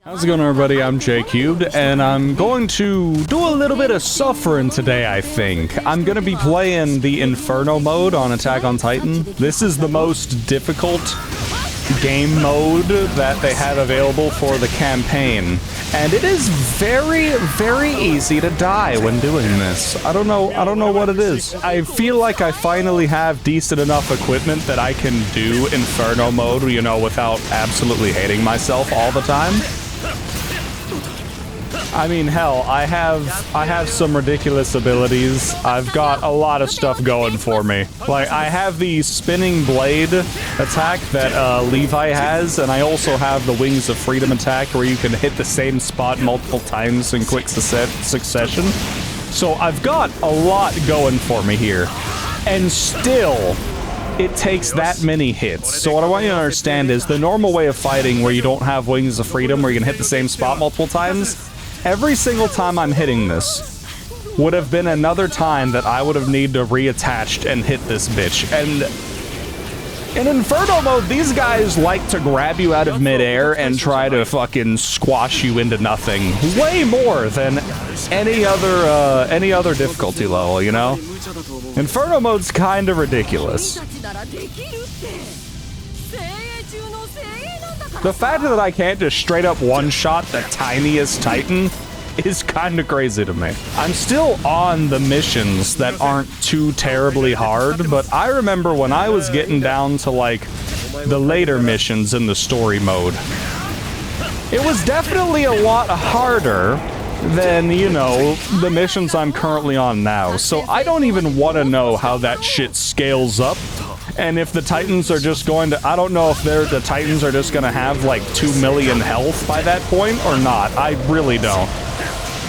How's it going, everybody? I'm J Cubed, and I'm going to do a little bit of suffering today, I think. I'm gonna be playing the Inferno mode on Attack on Titan. This is the most difficult game mode that they have available for the campaign. And it is very, very easy to die when doing this. I don't know what it is. I feel like I finally have decent enough equipment that I can do Inferno mode, you know, without absolutely hating myself all the time. I mean, hell, I have some ridiculous abilities. I've got a lot of stuff going for me. Like, I have the spinning blade attack that Levi has, and I also have the Wings of Freedom attack where you can hit the same spot multiple times in quick succession. So I've got a lot going for me here. And still, it takes that many hits. So what I want you to understand is the normal way of fighting where you don't have Wings of Freedom, where you can hit the same spot multiple times, every single time I'm hitting this would have been another time that I would have needed to reattach and hit this bitch. And in Inferno mode, these guys like to grab you out of midair and try to fucking squash you into nothing way more than any other difficulty level, you know? Inferno mode's kind of ridiculous. The fact that I can't just straight up one-shot the tiniest Titan is kind of crazy to me. I'm still on the missions that aren't too terribly hard, but I remember when I was getting down to, like, the later missions in the story mode, it was definitely a lot harder than, you know, the missions I'm currently on now. So I don't even want to know how that shit scales up. And if the Titans are just going to, I don't know if the Titans are just going to have like 2 million health by that point or not. I really don't.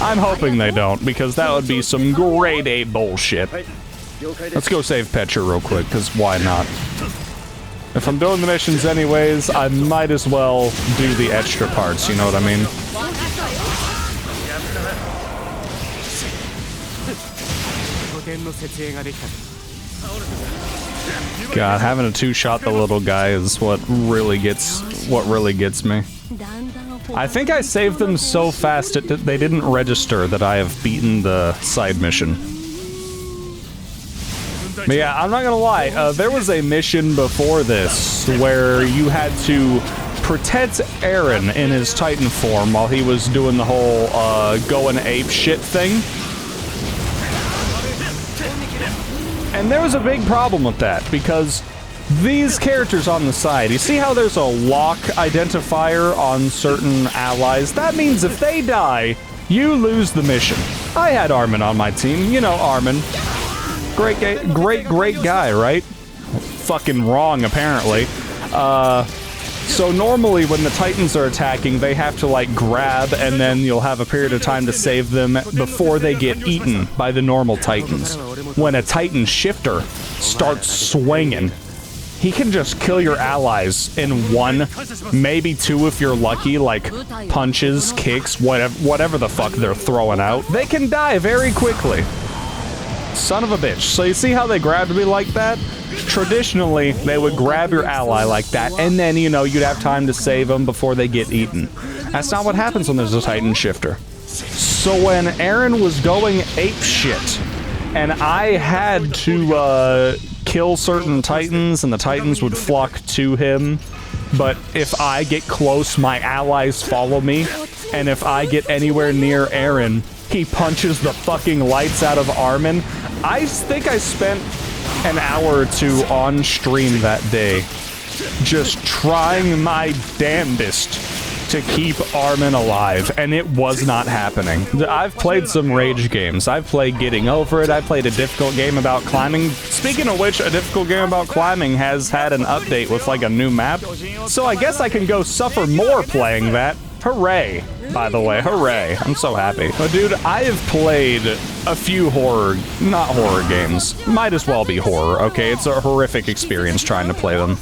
I'm hoping they don't, because that would be some grade A bullshit. Let's go save Petra real quick, because why not? If I'm doing the missions anyways, I might as well do the extra parts, you know what I mean? God, having a two-shot the little guy is what really gets me. I think I saved them so fast they didn't register that I have beaten the side mission. But yeah, I'm not gonna lie, there was a mission before this where you had to protect Eren in his Titan form while he was doing the whole going ape shit thing. And there was a big problem with that, because these characters on the side, you see how there's a lock identifier on certain allies? That means if they die, you lose the mission. I had Armin on my team. You know Armin. Great guy, right? Fucking wrong, apparently. So normally when the Titans are attacking, they have to, like, grab, and then you'll have a period of time to save them before they get eaten by the normal Titans. When a Titan shifter starts swinging, he can just kill your allies in 1, maybe 2 if you're lucky, like punches, kicks, whatever the fuck they're throwing out. They can die very quickly. Son of a bitch. So you see how they grabbed me like that? Traditionally, they would grab your ally like that, and then, you know, you'd have time to save them before they get eaten. That's not what happens when there's a Titan shifter. So when Eren was going apeshit, and I had to kill certain Titans, and the Titans would flock to him, but if I get close, my allies follow me, and if I get anywhere near Eren, he punches the fucking lights out of Armin. I think I spent an hour or 2 on stream that day just trying my damnedest to keep Armin alive, and it was not happening. I've played some rage games. I've played Getting Over It. I played a difficult game about climbing. Speaking of which, a difficult game about climbing has had an update with, like, a new map. So I guess I can go suffer more playing that. Hooray, by the way, hooray. I'm so happy. But dude, I have played a few not horror games. Might as well be horror, okay? It's a horrific experience trying to play them.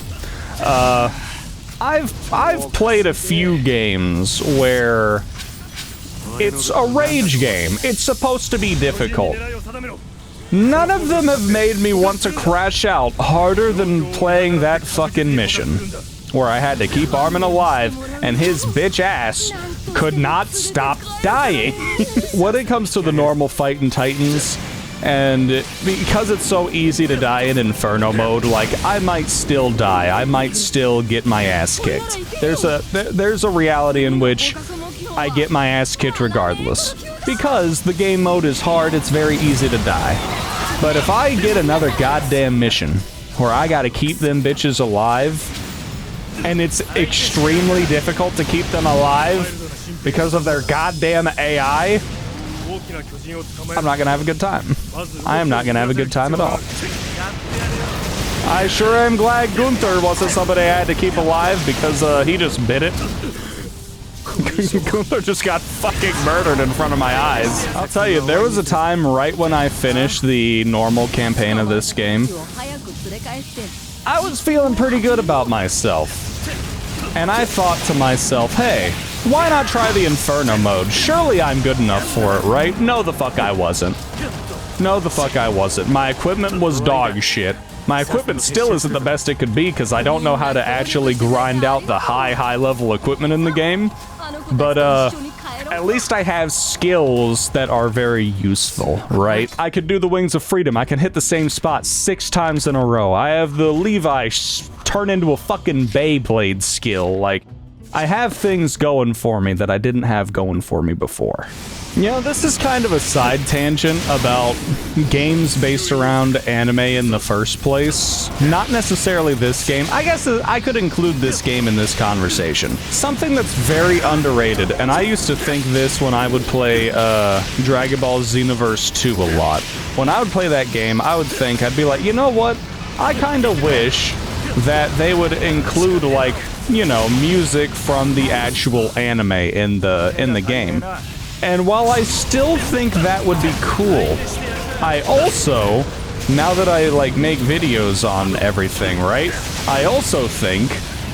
I've played a few games where it's a rage game. It's supposed to be difficult. None of them have made me want to crash out harder than playing that fucking mission. where I had to keep Armin alive, and his bitch ass could not stop dying. When it comes to the normal fighting Titans, and because it's so easy to die in Inferno mode, like, I might still die. I might still get my ass kicked. There's a reality in which I get my ass kicked regardless. Because the game mode is hard, it's very easy to die. But if I get another goddamn mission where I gotta keep them bitches alive, and it's extremely difficult to keep them alive because of their goddamn AI, I'm not gonna have a good time. I am not gonna have a good time at all. I sure am glad Gunther wasn't somebody I had to keep alive, because he just bit it. Gunther just got fucking murdered in front of my eyes. I'll tell you, there was a time right when I finished the normal campaign of this game, I was feeling pretty good about myself. And I thought to myself, hey, why not try the Inferno mode? Surely I'm good enough for it, right? No, the fuck I wasn't. No, the fuck I wasn't. My equipment was dog shit. My equipment still isn't the best it could be because I don't know how to actually grind out the high level equipment in the game. But, at least I have skills that are very useful, right? I could do the Wings of Freedom. I can hit the same spot 6 times in a row. I have the Levi turn into a fucking Beyblade skill. Like, I have things going for me that I didn't have going for me before. You know, this is kind of a side tangent about games based around anime in the first place. Not necessarily this game. I guess I could include this game in this conversation. Something that's very underrated, and I used to think this when I would play Dragon Ball Xenoverse 2 a lot. When I would play that game, I would think, I'd be like, you know what? I kind of wish that they would include, like, you know, music from the actual anime in the game. And while I still think that would be cool, I also, now that I, like, make videos on everything, right? I also think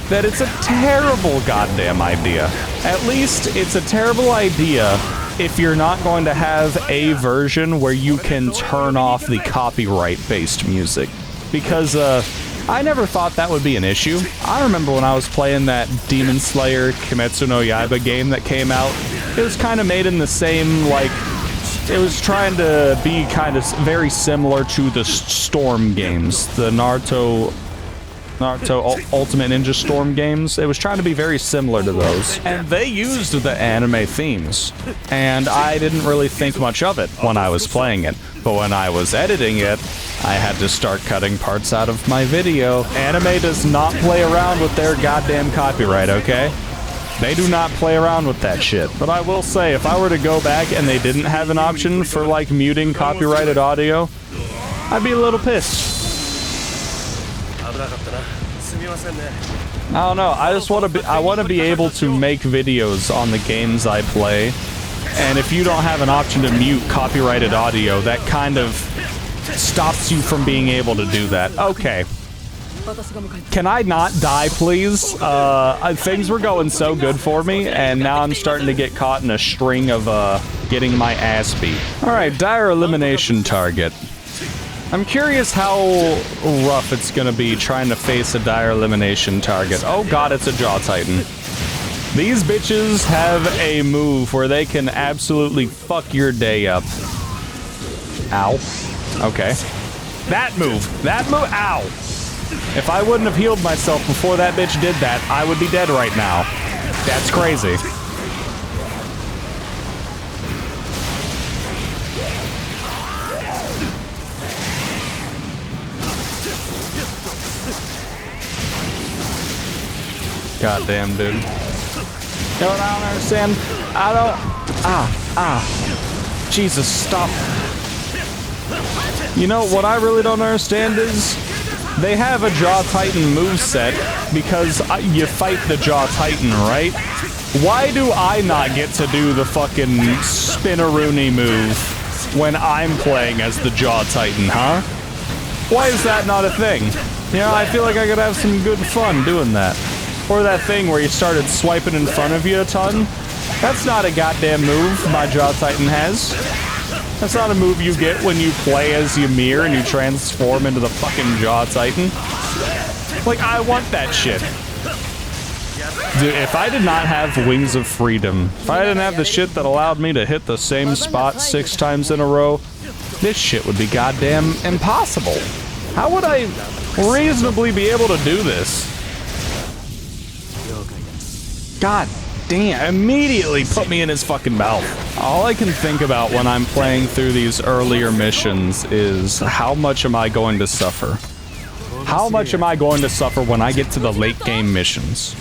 that it's a terrible goddamn idea. At least it's a terrible idea if you're not going to have a version where you can turn off the copyright-based music. Because, I never thought that would be an issue. I remember when I was playing that Demon Slayer Kimetsu no Yaiba game that came out, it was kind of made in the same, like, it was trying to be kind of very similar to the Storm games, the Naruto Ultimate Ninja Storm games. It was trying to be very similar to those. And they used the anime themes. And I didn't really think much of it when I was playing it. But when I was editing it, I had to start cutting parts out of my video. Anime does not play around with their goddamn copyright, okay? They do not play around with that shit. But I will say, if I were to go back and they didn't have an option for, like, muting copyrighted audio, I'd be a little pissed. I don't know, I just want to be able to make videos on the games I play, and if you don't have an option to mute copyrighted audio, that kind of stops you from being able to do that. Okay. Can I not die, please? Things were going so good for me, and now I'm starting to get caught in a string of, getting my ass beat. Alright, dire elimination target. I'm curious how rough it's gonna be trying to face a dire elimination target. Oh god, it's a Jaw Titan. These bitches have a move where they can absolutely fuck your day up. Ow. Okay. That move, ow! If I wouldn't have healed myself before that bitch did that, I would be dead right now. That's crazy. Goddamn, dude. You know what I don't understand? Jesus, stop. You know, what I really don't understand is, they have a Jaw Titan moveset because you fight the Jaw Titan, right? Why do I not get to do the fucking Spinaroonie move when I'm playing as the Jaw Titan, huh? Why is that not a thing? You know, I feel like I could have some good fun doing that. Or that thing where you started swiping in front of you a ton. That's not a goddamn move my Jaw Titan has. That's not a move you get when you play as Ymir and you transform into the fucking Jaw Titan. Like, I want that shit. Dude, if I did not have Wings of Freedom, if I didn't have the shit that allowed me to hit the same spot 6 times in a row, this shit would be goddamn impossible. How would I reasonably be able to do this? God damn, immediately put me in his fucking mouth. All I can think about when I'm playing through these earlier missions is how much am I going to suffer? How much am I going to suffer when I get to the late game missions?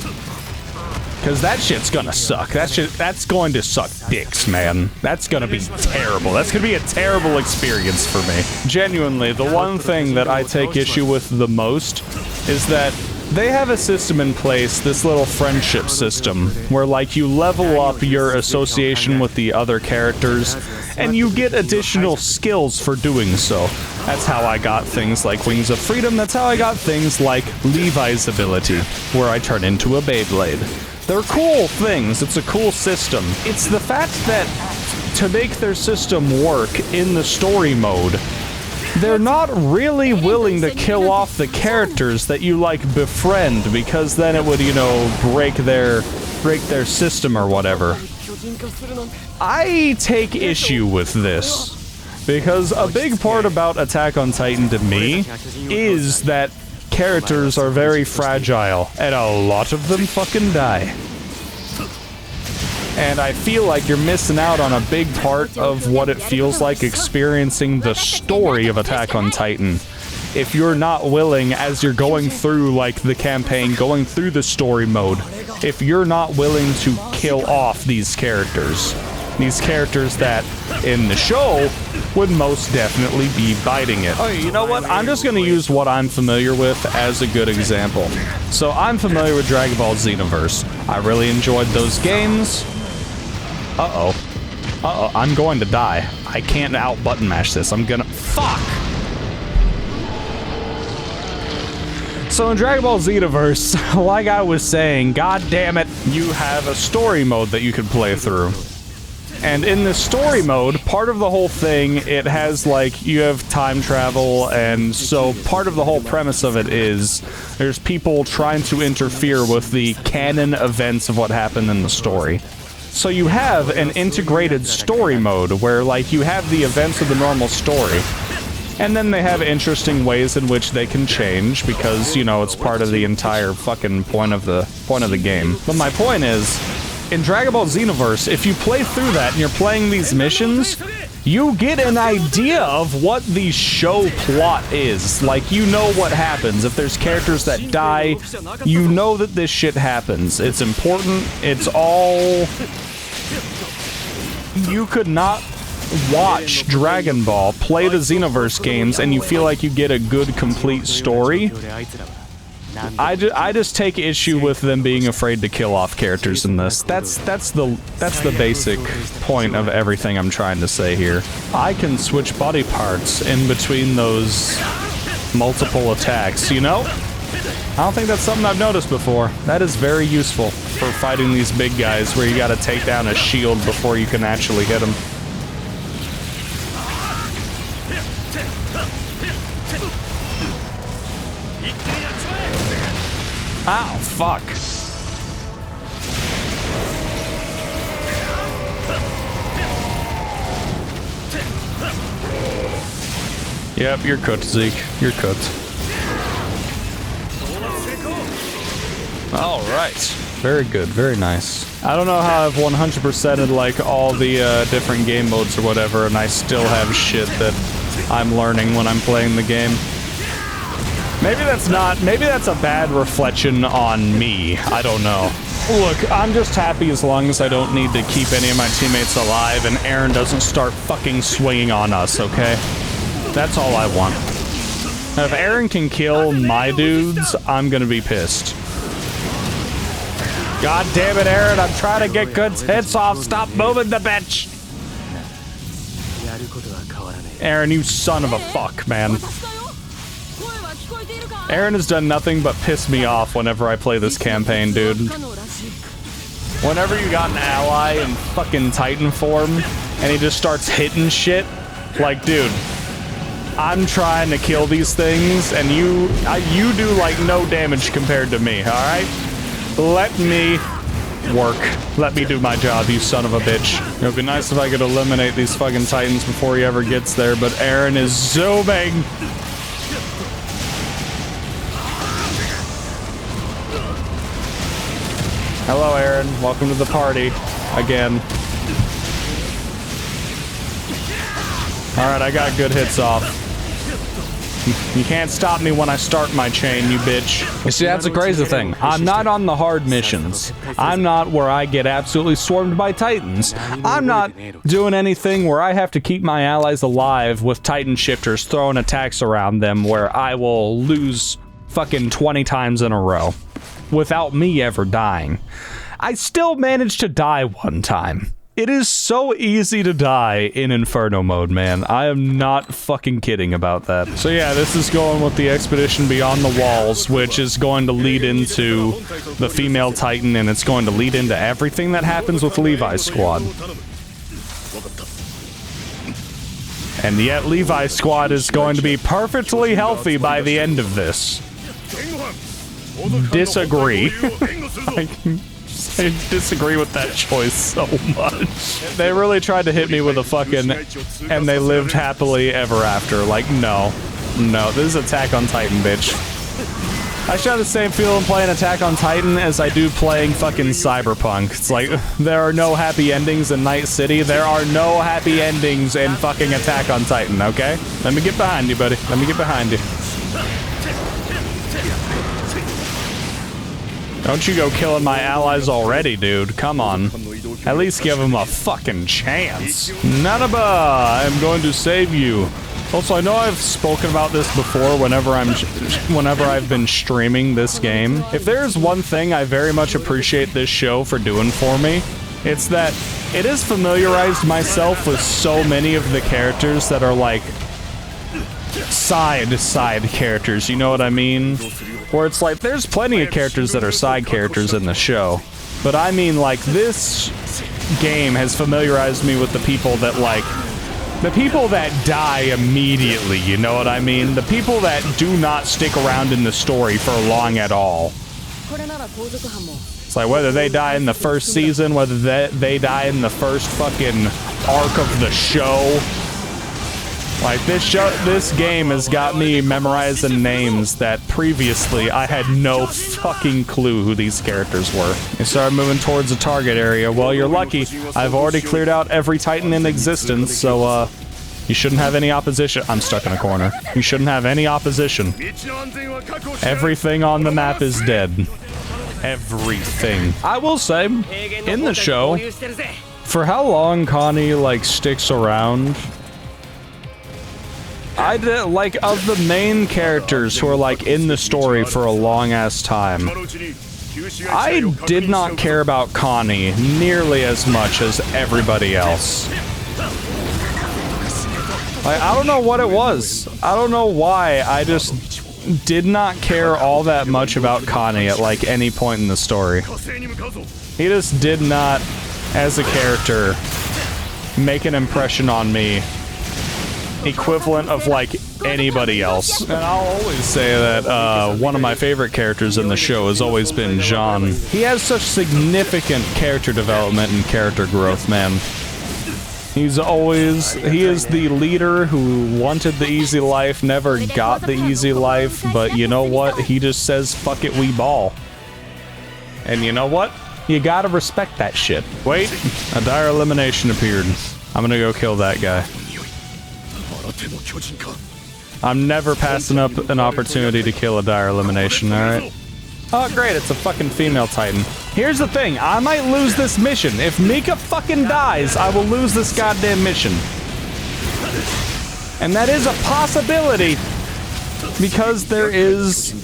Because that shit's gonna suck. That's going to suck dicks, man. That's gonna be terrible. That's gonna be a terrible experience for me. Genuinely, the one thing that I take issue with the most is that they have a system in place, this little friendship system, where like you level up your association with the other characters, and you get additional skills for doing so. That's how I got things like Wings of Freedom, that's how I got things like Levi's ability, where I turn into a Beyblade. They're cool things, it's a cool system. It's the fact that to make their system work in the story mode, they're not really willing to kill off the characters that you, like, befriend, because then it would, you know, break their system or whatever. I take issue with this, because a big part about Attack on Titan to me is that characters are very fragile, and a lot of them fucking die. And I feel like you're missing out on a big part of what it feels like experiencing the story of Attack on Titan. If you're not willing, as you're going through, like, the campaign, going through the story mode, if you're not willing to kill off these characters that, in the show, would most definitely be biting it. Oh, you know what? I'm just gonna use what I'm familiar with as a good example. So I'm familiar with Dragon Ball Xenoverse. I really enjoyed those games. Uh-oh. Uh-oh, I'm going to die. I can't out-button mash this. I'm gonna... Fuck! So in Dragon Ball Xenoverse, like I was saying, god damn it, you have a story mode that you can play through. And in the story mode, part of the whole thing, it has, like, you have time travel, and so part of the whole premise of it is there's people trying to interfere with the canon events of what happened in the story. So you have an integrated story mode where, like, you have the events of the normal story, and then they have interesting ways in which they can change because, you know, it's part of the entire fucking point of the game. But my point is, in Dragon Ball Xenoverse, if you play through that and you're playing these missions, you get an idea of what the show plot is. Like, you know what happens. If there's characters that die, you know that this shit happens. It's important. It's all... You could not watch Dragon Ball, play the Xenoverse games, and you feel like you get a good, complete story. I just take issue with them being afraid to kill off characters in this. That's the basic point of everything I'm trying to say here. I can switch body parts in between those multiple attacks, you know? I don't think that's something I've noticed before. That is very useful for fighting these big guys where you gotta take down a shield before you can actually hit them. Ow, fuck. Yep, you're cooked, Zeke. You're cooked. Alright. Very good, very nice. I don't know how I've 100%ed like all the different game modes or whatever, and I still have shit that I'm learning when I'm playing the game. Maybe that's a bad reflection on me. I don't know. Look, I'm just happy as long as I don't need to keep any of my teammates alive and Aaron doesn't start fucking swinging on us, okay? That's all I want. Now, if Aaron can kill my dudes, I'm gonna be pissed. God damn it, Aaron, I'm trying to get good hits off. Stop moving the bitch! Aaron, you son of a fuck, man. Aaron has done nothing but piss me off whenever I play this campaign, dude. Whenever you got an ally in fucking Titan form, and he just starts hitting shit, like, dude, I'm trying to kill these things, and you do, like, no damage compared to me, alright? Let me work. Let me do my job, you son of a bitch. It would be nice if I could eliminate these fucking Titans before he ever gets there, but Aaron is zooming. Hello, Aaron. Welcome to the party. Again. Alright, I got good hits off. You can't stop me when I start my chain, you bitch. You see, that's a crazy thing. I'm not on the hard missions. I'm not where I get absolutely swarmed by Titans. I'm not doing anything where I have to keep my allies alive with Titan shifters throwing attacks around them where I will lose fucking 20 times in a row without me ever dying. I still managed to die one time. It is so easy to die in Inferno mode, man. I am not fucking kidding about that. So yeah, this is going with the Expedition Beyond the Walls, which is going to lead into the female Titan, and it's going to lead into everything that happens with Levi's squad. And yet Levi's squad is going to be perfectly healthy by the end of this. Disagree. I disagree with that choice so much. They really tried to hit me with a fucking and they lived happily ever after. Like, no. No, this is Attack on Titan, bitch. I should have the same feeling playing Attack on Titan as I do playing fucking Cyberpunk. It's like, there are no happy endings in Night City. There are no happy endings in fucking Attack on Titan, okay? Let me get behind you, buddy. Let me get behind you. Don't you go killing my allies already, dude. Come on. At least give them a fucking chance. Nanaba, I'm going to save you. Also, I know I've spoken about this before whenever I've been streaming this game. If there's one thing I very much appreciate this show for doing for me, it's that it has familiarized myself with so many of the characters that are like side characters, you know what I mean? Where it's like, there's plenty of characters that are side characters in the show. But I mean, like, this game has familiarized me with the people that, like, the people that die immediately, you know what I mean? The people that do not stick around in the story for long at all. It's like, whether they die in the first season, whether they die in the first fucking arc of the show. Like, this game has got me memorizing names that previously I had no fucking clue who these characters were. You started moving towards the target area. Well, you're lucky. I've already cleared out every Titan in existence, so, you shouldn't have any opposition. I'm stuck in a corner. You shouldn't have any opposition. Everything on the map is dead. Everything. I will say, in the show, for how long Connie, like, sticks around, I did, like, of the main characters who are, like, in the story for a long-ass time, I did not care about Connie nearly as much as everybody else. Like, I don't know what it was. I don't know why. I just did not care all that much about Connie at, like, any point in the story. He just did not, as a character, make an impression on me equivalent of, like, anybody else. And I'll always say that one of my favorite characters in the show has always been Jean. He has such significant character development and character growth, man. He is the leader who wanted the easy life, never got the easy life, but you know what? He just says, fuck it, we ball. And you know what? You gotta respect that shit. Wait, a dire elimination appeared. I'm gonna go kill that guy. I'm never passing up an opportunity to kill a dire elimination, alright? Oh, great, it's a fucking female Titan. Here's the thing, I might lose this mission. If Mika fucking dies, I will lose this goddamn mission. And that is a possibility, because there is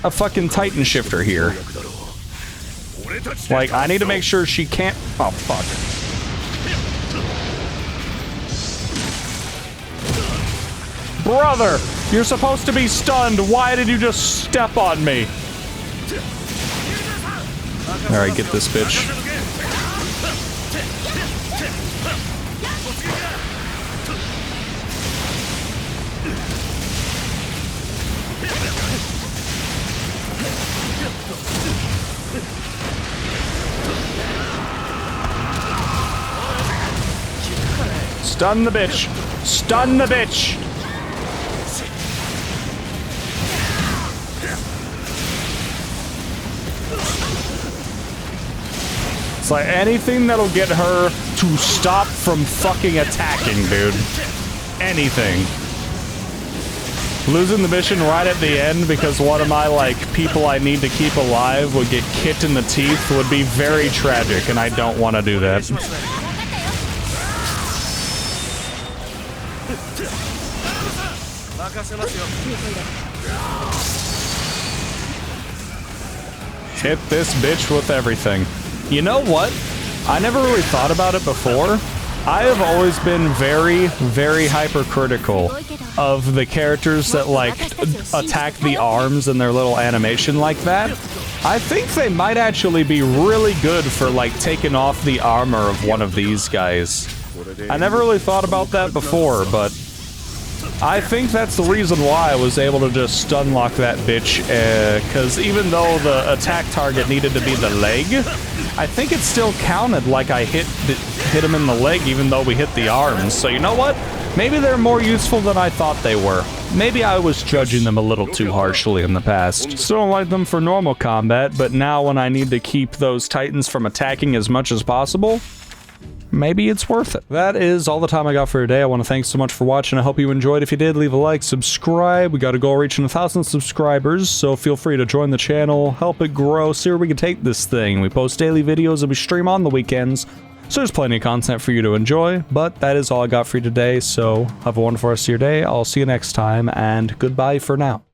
a fucking Titan shifter here. Like, I need to make sure she can't... Oh, fuck. Brother, you're supposed to be stunned. Why did you just step on me? Alright, get this bitch. Stun the bitch. Stun the bitch. It's like anything that'll get her to stop from fucking attacking, dude. Anything. Losing the mission right at the end because one of my, like, people I need to keep alive would get kicked in the teeth would be very tragic, and I don't want to do that. Hit this bitch with everything. You know what? I never really thought about it before. I have always been very, very hypercritical of the characters that, like, attack the arms in their little animation like that. I think they might actually be really good for, like, taking off the armor of one of these guys. I never really thought about that before, but I think that's the reason why I was able to just stun lock that bitch, because even though the attack target needed to be the leg, I think it still counted like I hit him in the leg even though we hit the arms. So you know what? Maybe they're more useful than I thought they were. Maybe I was judging them a little too harshly in the past. Still don't like them for normal combat, but now when I need to keep those titans from attacking as much as possible, maybe it's worth it. That is all the time I got for today. I want to thank so much for watching. I hope you enjoyed. If you did, leave a like, subscribe. We got a goal reaching 1,000 subscribers, so feel free to join the channel, help it grow, see where we can take this thing. We post daily videos and we stream on the weekends, so there's plenty of content for you to enjoy. But that is all I got for you today, so have a wonderful rest of your day. I'll see you next time, and goodbye for now.